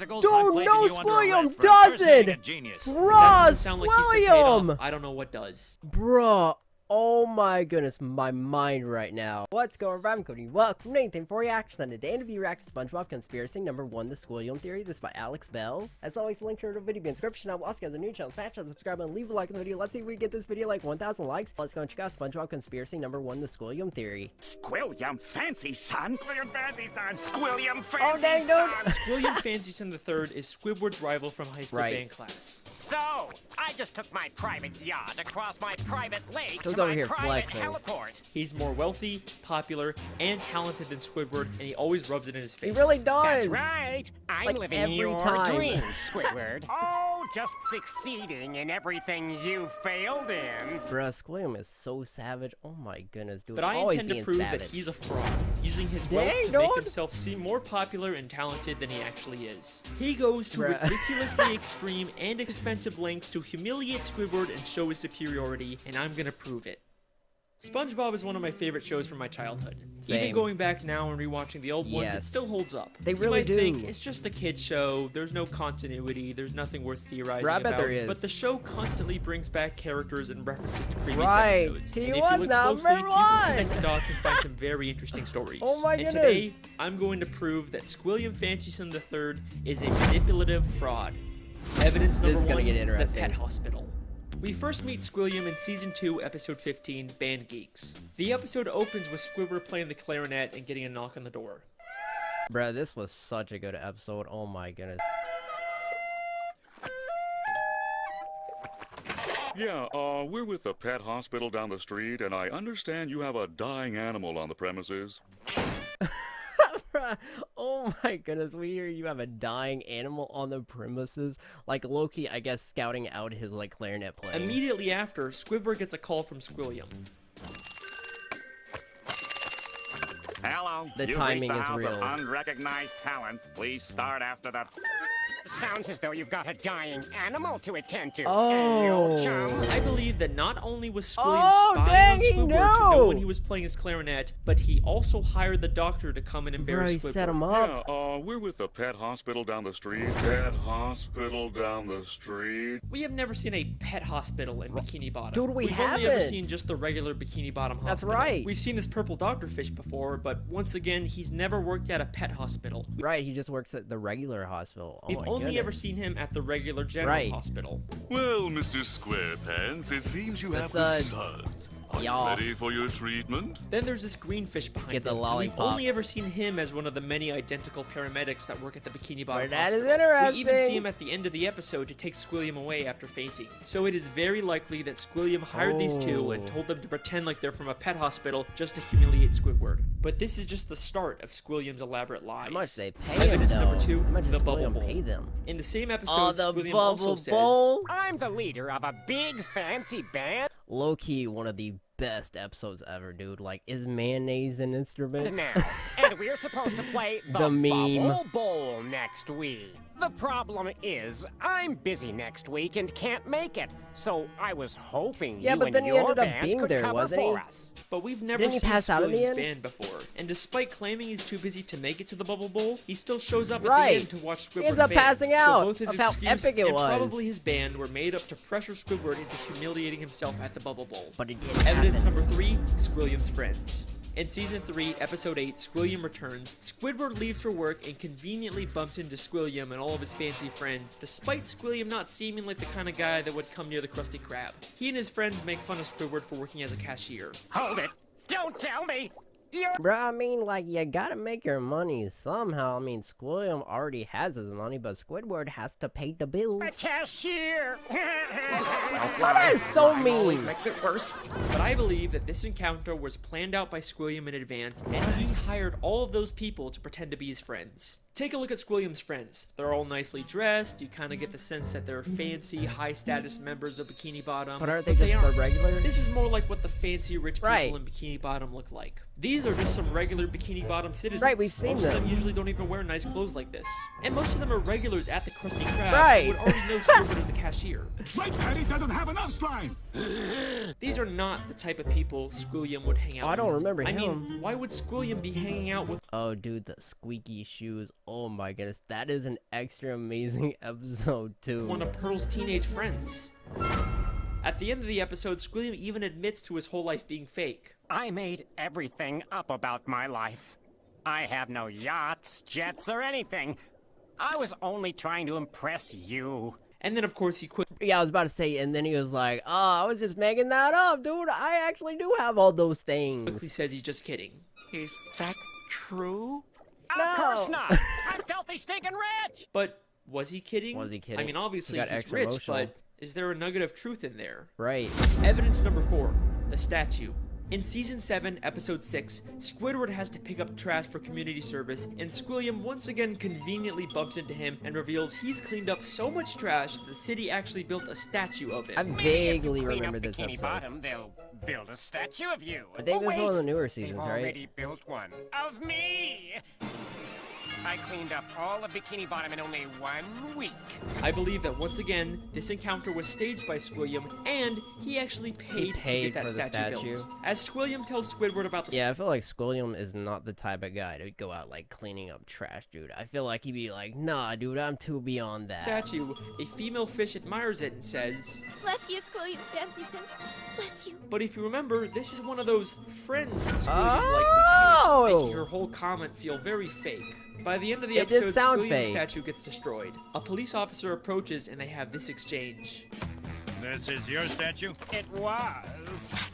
testicles. Dude, I'm placing no, you under Squilliam arrest for impersonating doesn't! a genius. Bruh, That doesn't sound like he's been paid off. Squilliam! I don't know what does. Bruh. Oh my goodness, my mind right now. What's going on? I'm Cody. Welcome to Nathan for Reactions, and today in the react to SpongeBob Conspiracy #1, The Squilliam Theory. This is by Alex Bell. As always, link to the video in the description. I will also get the new channel, smash that subscribe and leave a like on the video. Let's see if we get this video like 1,000 likes. Let's go and check out SpongeBob Conspiracy #1, The Squilliam Theory. Squilliam fancy son. Squilliam fancy son. Squilliam fancy Oh dang, son. dude! Squilliam Fancy Son III is Squidward's rival from high school Right. band class. So, I just took my private yacht across my private lake Who's to over my here private flexing? heliport. He's more wealthy, popular, and talented than Squidward, and he always rubs it in his He face. really does! That's right. I'm Like living every your time. dreams, Squidward. Oh, just succeeding in everything you failed in. Bruh, Squilliam is so savage. Oh my goodness, dude. But I Always intend to being prove savage. that he's a fraud, using his Dang, wealth to make dude. himself seem more popular and talented than he actually is. He goes to Bruh. ridiculously extreme and expensive lengths to humiliate Squidward and show his superiority, and I'm gonna prove it. SpongeBob is one of my favorite shows from my childhood. Even Same. going back now and rewatching the old ones, it Yes. still holds up. They You really might do. think it's just a kid's show, there's no continuity, there's nothing worth theorizing Bruh, I bet about, there is. but the show constantly brings back characters and references to previous Right. episodes. He And if was you look number closely, you can connect one. the dots and find some very interesting stories. Oh my and today, goodness. I'm going to prove that Squilliam Fancy Son III is a manipulative fraud. Evidence number This is gonna one, get the interesting. pet hospital. We first meet Squilliam in Season 2, Episode 15, Band Geeks. The episode opens with Squidward playing the clarinet and getting a knock on the door. Bruh, this was such a good episode. Oh my goodness. Yeah, we're with the pet hospital down the street, and I understand you have a dying animal on the premises. Bruh, oh my goodness, we hear you have a dying animal on the premises. Like Loki, I guess, scouting out his like clarinet playing. Immediately after, Squidward gets a call from Squilliam. Hello. The You've timing reached is the House real. of Unrecognized talent. Please start after the. Sounds as though you've got a dying animal to attend to. Hey, old chum. I believe that not only was Squilliam Oh, spying dang, on he Squidward to know knew! when he was playing his clarinet, but he also hired the doctor to come and Bruh, embarrass he Squidward. set him Yeah, up. we're with the pet hospital down the street. Pet hospital down the street. We have never seen a pet hospital in Bikini Bottom. Dude, we've only ever haven't. seen just the regular Bikini Bottom That's hospital. right. We've seen this purple doctorfish before, but once again, he's never worked at a pet hospital. Right, he just works at the regular hospital. Oh We've my only goodness. ever seen him at the regular general Right. hospital. Well, Mr. Squarepants, it seems you have the suds. suds. Are you Yes. ready for your treatment? Then there's this green fish behind Gets a him. and lollipop. We've only ever seen him as one of the many identical paramedics that work at the Bikini Bottom But that is hospital. We even interesting. see him at the end of the episode to take Squilliam away after fainting. So it is very likely that Squilliam hired these two and Oh. told them to pretend like they're from a pet hospital just to humiliate Squidward. But this is just the start of Squilliam's elaborate lies. How much they pay him, Evidence though? number 2, How much the does bubble Squilliam bowl. pay them? In the same Oh, episode, the Squilliam bubble also says, bowl? I'm the leader of a big fancy band. Low-key, one of the best episodes ever, dude. Like, is mayonnaise an instrument? Now, and we're supposed to play the meme. Bubble Bowl next week. The problem is, I'm busy next week and can't make it. So I was hoping Yeah, you but and then he your ended up band being could there, cover wasn't he? for us. But we've never Didn't he seen pass out in the Squilliam's end? band before. And despite claiming he's too busy to make it to the Bubble Bowl, he still shows up Right. at the end to watch Squidward He ends up band. passing So out both his of how excuse epic it and was. probably his band were made up to pressure Squidward into humiliating himself at the Bubble Bowl. But it did Evidence happen. number 3, Squilliam's friends. In Season 3, Episode 8, Squilliam returns. Squidward leaves for work and conveniently bumps into Squilliam and all of his fancy friends, despite Squilliam not seeming like the kind of guy that would come near the Krusty Krab. He and his friends make fun of Squidward for working as a cashier. Hold it! Don't tell me! You're Bruh, I mean, like, you gotta make your money somehow. I mean, Squilliam already has his money, but Squidward has to pay the bills. a cashier! That is so Always mean. makes it worse. But I believe that this encounter was planned out by Squilliam in advance, and he hired all of those people to pretend to be his friends. Take a look at Squilliam's friends. They're all nicely dressed. You kind of get the sense that they're fancy, high-status members of Bikini Bottom. But aren't they just the aren't. regular? This is more like what the fancy rich people Right. in Bikini Bottom look like. These are just some regular Bikini Bottom citizens. Right, we've seen most of them. them usually don't even wear nice clothes like this. And most of them are regulars at the Krusty Krab Right. who would already know Squidward as the cashier. My daddy doesn't have enough slime! These are not the type of people Squilliam would hang out with. I don't remember I him. mean, why would Squilliam be hanging out with Oh, dude, the squeaky shoes. Oh my goodness, that is an extra amazing episode too. One of Pearl's teenage friends. At the end of the episode, Squilliam even admits to his whole life being fake. I made everything up about my life. I have no yachts, jets, or anything. I was only trying to impress you. And then, of course, he quit. Yeah, I was about to say, and then he was like, "Oh, I was just making that up, dude. I actually do have all those things." He says he's just kidding. Is that true? No. Of course not. I'm filthy stinking rich. But was he kidding? Was he kidding? I mean, obviously He got he's extra rich, emotional. but is there a nugget of truth in there? Right. Evidence number 4, the statue. In Season 7, Episode 6, Squidward has to pick up trash for community service, and Squilliam once again conveniently bumps into him and reveals he's cleaned up so much trash that the city actually built a statue of him. I vaguely Clean remember up this Bikini episode. Bottom, they'll build a statue of you. I think Oh, this is one of the wait. newer seasons, They've right? already built one of me. I cleaned up all of Bikini Bottom in only 1 week. I believe that once again, this encounter was staged by Squilliam, and he actually paid to paid get that for the statue statue. built. As Squilliam tells Squidward about the Yeah, I feel like Squilliam is not the type of guy to go out like cleaning up trash, dude. I feel like he'd be like, "Nah, dude, I'm too beyond that." statue, a female fish admires it and says, Bless you, Squilliam Fancyson. Bless you. but if you remember, this is one of those friends Squilliam Oh! likely paid, making her whole comment feel very fake. By the end of the It did episode, sound Squilliam's fake. statue gets destroyed. A police officer approaches and they have this exchange. This is your statue? It was.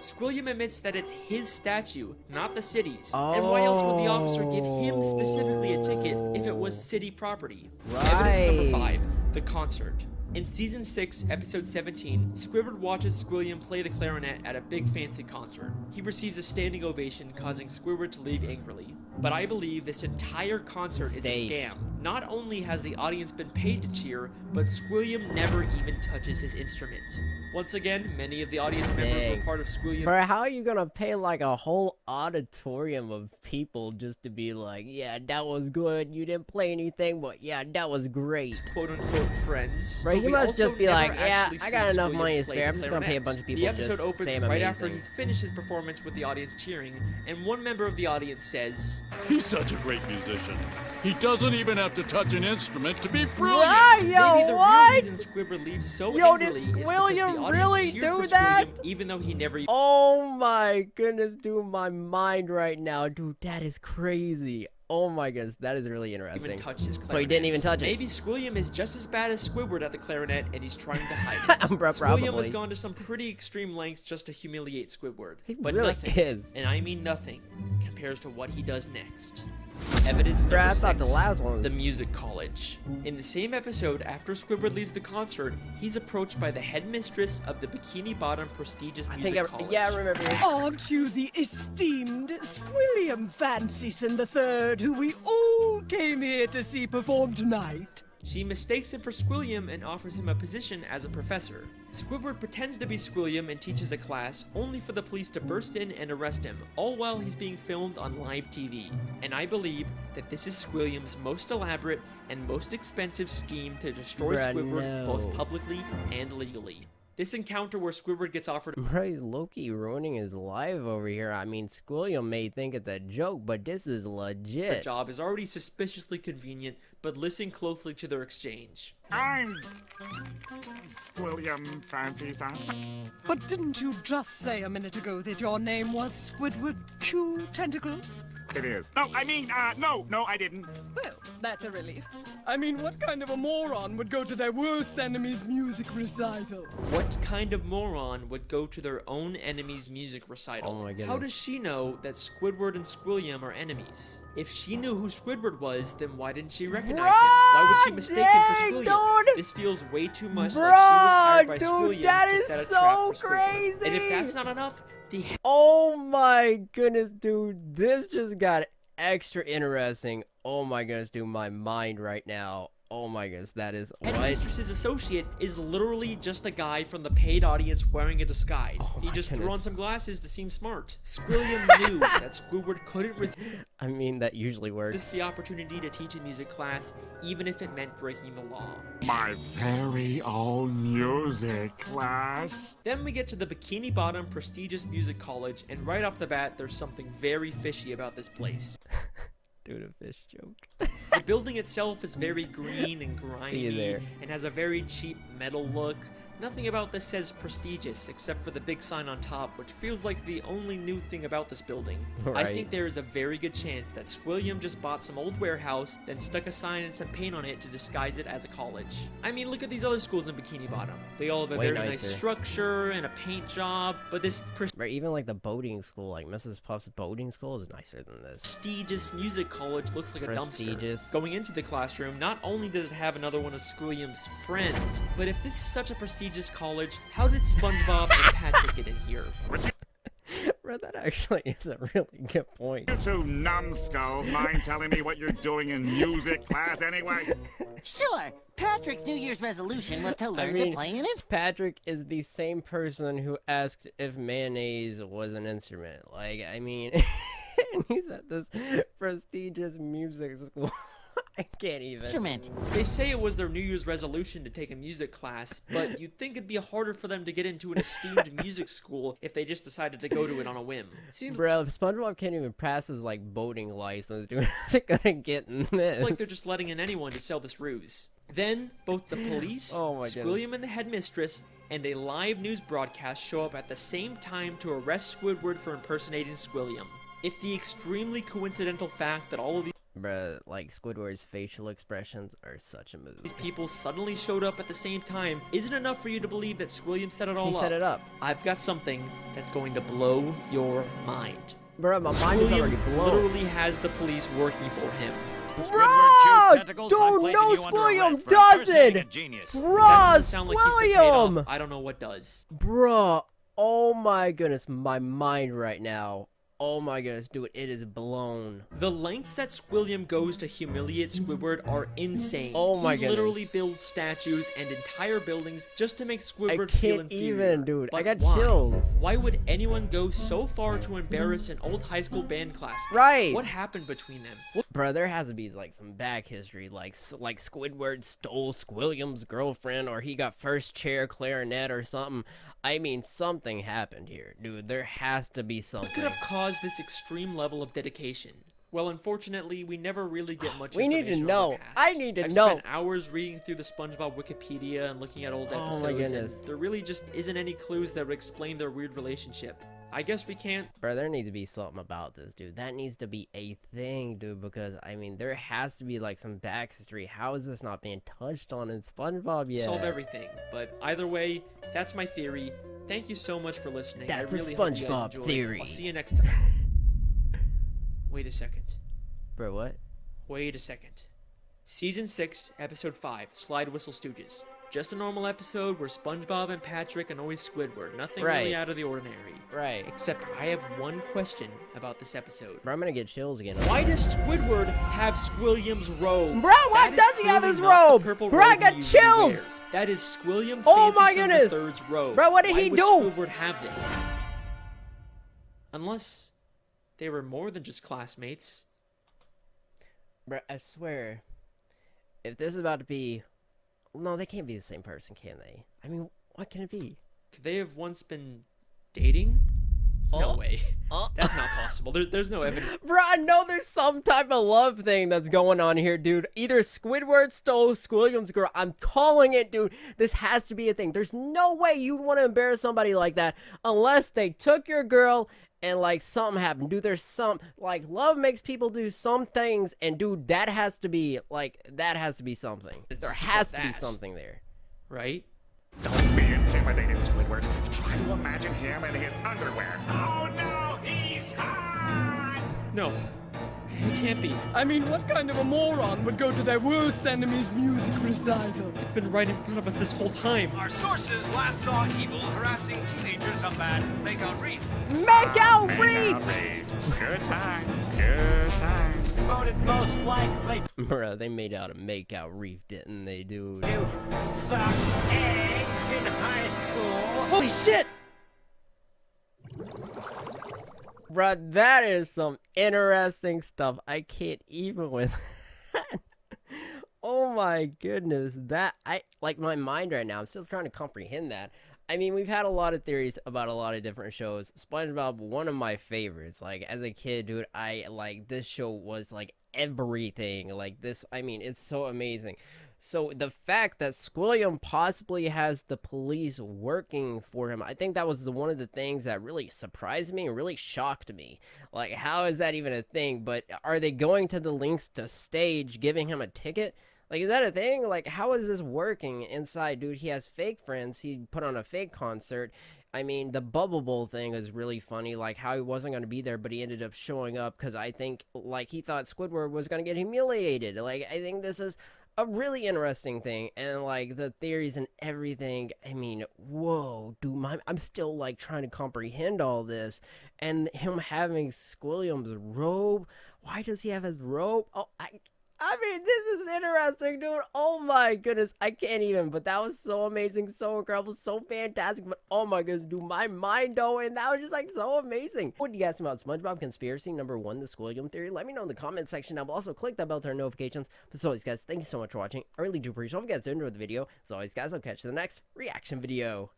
Squilliam admits that it's his statue, not the city's. And why else would the officer give him specifically a ticket if it was city property? Evidence number 5, the concert. In Season 6, Episode 17, Squidward watches Squilliam play the clarinet at a big fancy concert. He receives a standing ovation, causing Squidward to leave angrily. But I believe this entire concert is a Staged. scam. Not only has the audience been paid to cheer, but Squilliam never even touches his instrument. Once again, many of the audience members Dang. were part of Squilliam. Bro, how are you gonna pay like a whole auditorium of people just to be like, "Yeah, that was good. You didn't play anything, but yeah, that was great." quote-unquote friends. Right, but he we must also just be never like, "Yeah, actually I got see enough Squilliam money to play spare. the I'm just gonna pay a clarinet. bunch of people The episode just opens say I'm right after amazing." he's finished his performance with the audience cheering, and one member of the audience says, He's such a great musician. He doesn't even have to touch an instrument to be brilliant. What? maybe Yo, the real what? reason Squidward leaves so Yo, did angrily is because the Squilliam audience really cheered do for that? Squilliam, even though he never Oh my goodness, dude, my mind right now, dude, that is crazy. Oh my goodness, that is really interesting. even touched his clarinet. So he didn't even touch it. Maybe Squilliam is just as bad as Squidward at the clarinet, and he's trying to hide it. Bro, Squilliam probably. has gone to some pretty extreme lengths just to humiliate Squidward. He but really nothing, is. and I mean nothing, compares to what he does next. Evidence Bro, number I thought 6, the last one was- the music college. In the same episode, after Squidward leaves the concert, he's approached by the headmistress of the Bikini Bottom prestigious I music think college. yeah, I remember this. Aren't you the esteemed Squilliam Fancyson III, who we all came here to see perform tonight? She mistakes him for Squilliam and offers him a position as a professor. Squidward pretends to be Squilliam and teaches a class, only for the police to burst in and arrest him, all while he's being filmed on live TV. And I believe that this is Squilliam's most elaborate and most expensive scheme to destroy Bruh, Squidward no. both publicly and legally. This encounter where Squidward gets offered Bro, he's Loki ruining his life over here. I mean, Squilliam may think it's a joke, but this is a legit. job is already suspiciously convenient, but listen closely to their exchange. I'm Squilliam Fancyson. But didn't you just say a minute ago that your name was Squidward Q Tentacles? It is. No, I mean, no, I didn't. Well, that's a relief. I mean, what kind of a moron would go to their worst enemy's music recital? What kind of moron would go to their own enemy's music recital? Oh my How goodness. does she know that Squidward and Squilliam are enemies? If she knew who Squidward was, then why didn't she recognize him? Why would she mistake him dang, for Squilliam? dude! This feels way too much like she was hired by Dude, Squilliam that to is set a so trap for Squidward. crazy! And if that's not enough, the Oh my goodness, dude. This just got extra interesting. Oh my goodness, dude. My mind right now. Oh my goodness, that is what? headmistress's associate is literally just a guy from the paid audience wearing a disguise. He my just threw on goodness. some glasses to seem smart. Squilliam knew that Squidward couldn't resist I mean, that usually works. the opportunity to teach a music class, even if it meant breaking the law. My very own music class. Then we get to the Bikini Bottom prestigious music college, and right off the bat, there's something very fishy about this place. Dude, a fish joke. The building itself is very green and See you grimy there. and has a very cheap metal look. Nothing about this says prestigious, except for the big sign on top, which feels like the only new thing about this building. I Right. think there is a very good chance that Squilliam just bought some old warehouse, then stuck a sign and some paint on it to disguise it as a college. I mean, look at these other schools in Bikini Bottom. They all have a Way very nice nicer. structure and a paint job, but this Right, even like the boating school, like Mrs. Puff's boating school is nicer than this. prestigious music college looks like a Prestigious. dumpster. Going into the classroom, not only does it have another one of Squilliam's friends, but if this is such a prestigious college, how did SpongeBob and Patrick get in here? Bro, that actually is a really good point. You two numbskulls mind telling me what you're doing in music class anyway? Sure. Patrick's New Year's resolution was to learn to play an instrument. Patrick is the same person who asked if mayonnaise was an instrument. Like, I mean, and he's at this prestigious music school. I can't even. They say it was their New Year's resolution to take a music class, but you'd think it'd be harder for them to get into an esteemed music school if they just decided to go to it on a whim. Seems Bro, if SpongeBob can't even pass his, like, boating license, dude, how's it gonna get in this? like they're just letting in anyone to sell this ruse. Then, both the police, Oh my Squilliam and the headmistress, and a live news broadcast show up at the same time to arrest Squidward for impersonating Squilliam. If the extremely coincidental fact that all of Bruh, like, Squidward's facial expressions are such a move. these people suddenly showed up at the same time isn't enough for you to believe that Squilliam set it all up. He set it up. I've got something that's going to blow your mind. Bruh, my mind is already Squilliam blown. literally has the police working for him. Bro! Dude, no, Squilliam doesn't! Bro, That doesn't sound like he's been paid off. Squilliam! I don't know what does. Bruh, oh my goodness, my mind right now. Oh my goodness, dude, it is blown. The lengths that Squilliam goes to humiliate Squidward are insane. Oh my He literally goodness. builds statues and entire buildings just to make I Squidward feel can't inferior. even, dude. I But got why? chills. Why would anyone go so far to embarrass an old high school band classmate? Right. What happened between them? Bro, there has to be like some back history, like Squidward stole Squilliam's girlfriend, or he got first chair clarinet or something. I mean, something happened here, dude. There has to be something. What could have caused this extreme level of dedication? Well, unfortunately, we never really get much We need to information on know. the past. I need to I've know. spent hours reading through the SpongeBob Wikipedia and looking at old Oh my episodes, and goodness. there really just isn't any clues that would explain their weird relationship. I guess we can't. Bro, there needs to be something about this, dude. That needs to be a thing, dude, because, I mean, there has to be, like, some backstory. How is this not being touched on in SpongeBob yet? Solve everything. But either way, that's my theory. Thank you so much for listening. That's I a really hope you guys SpongeBob enjoyed. theory. I'll see you next time. Wait a second. Bro, what? Wait a second. Season 6, Episode 5, Slide Whistle Stooges. Just a normal episode where SpongeBob and Patrick annoy Squidward. Nothing really Right. out of the ordinary. Right. Except I have one question about this episode. Bro, I'm gonna get chills again. Why does Squidward have Squilliam's robe? Bro, why That is does he have clearly his not the robe? purple Bro, I robe he got usually chills! wears. That is Squilliam Oh my Fancy Son goodness! the Third's robe. Bro, what did Why he would do? Squidward have this? Unless they were more than just classmates. Bro, I swear, if this is about to be... No, they can't be the same person, can they? I mean, what can it be? Could they have once been dating? No Oh. way. That's not possible. There's no evidence. Bro, I know there's some type of love thing that's going on here, dude. Either Squidward stole Squilliam's girl. I'm calling it, dude. This has to be a thing. There's no way you'd want to embarrass somebody like that unless they took your girl and, like, something happened. Dude, there's some... Like, love makes people do some things, and, dude, that has to be, like, that has to be something. There has to be that. something there. Right? Don't be intimidated, Squidward. Try to imagine him in his underwear. Oh no, he's hot! No. It can't be. I mean, what kind of a moron would go to their worst enemy's music recital? It's been right in front of us this whole time. Our sources last saw Evil harassing teenagers up at Makeout Reef. Make out Make Reef! out Reef. Good time. Good time. Voted most likely Bro, they made out a make-out Reef, didn't they, dude? to suck eggs in high school. Holy shit! Bruh, that is some interesting stuff. I can't even with that. Oh my goodness. That, like, my mind right now, I'm still trying to comprehend that. I mean, we've had a lot of theories about a lot of different shows. SpongeBob, one of my favorites. Like, as a kid, dude, this show was, like, everything. Like, this, I mean, it's so amazing. So, the fact that Squilliam possibly has the police working for him, I think that was one of the things that really surprised me and really shocked me. Like, how is that even a thing? But are they going to the links to stage giving him a ticket? Like, is that a thing? Like, how is this working inside? Dude, he has fake friends. He put on a fake concert. I mean, the Bubble Bowl thing is really funny. Like, how he wasn't going to be there, but he ended up showing up because I think, like, he thought Squidward was going to get humiliated. Like, I think this is a really interesting thing. And, like, the theories and everything. I mean, whoa, dude, I'm still, like, trying to comprehend all this. And him having Squilliam's robe. Why does he have his robe? Oh, I mean, this is interesting, dude. Oh my goodness, I can't even. But that was so amazing, so incredible, so fantastic. But oh my goodness, dude, my mind going. That was just like so amazing. What do you guys think about SpongeBob Conspiracy #1, the Squilliam Theory? Let me know in the comment section down below. Also, click that bell to turn notifications. But as always, guys, thank you so much for watching. I really do appreciate it. If you guys enjoyed the video, as always, guys, I'll catch you in the next reaction video.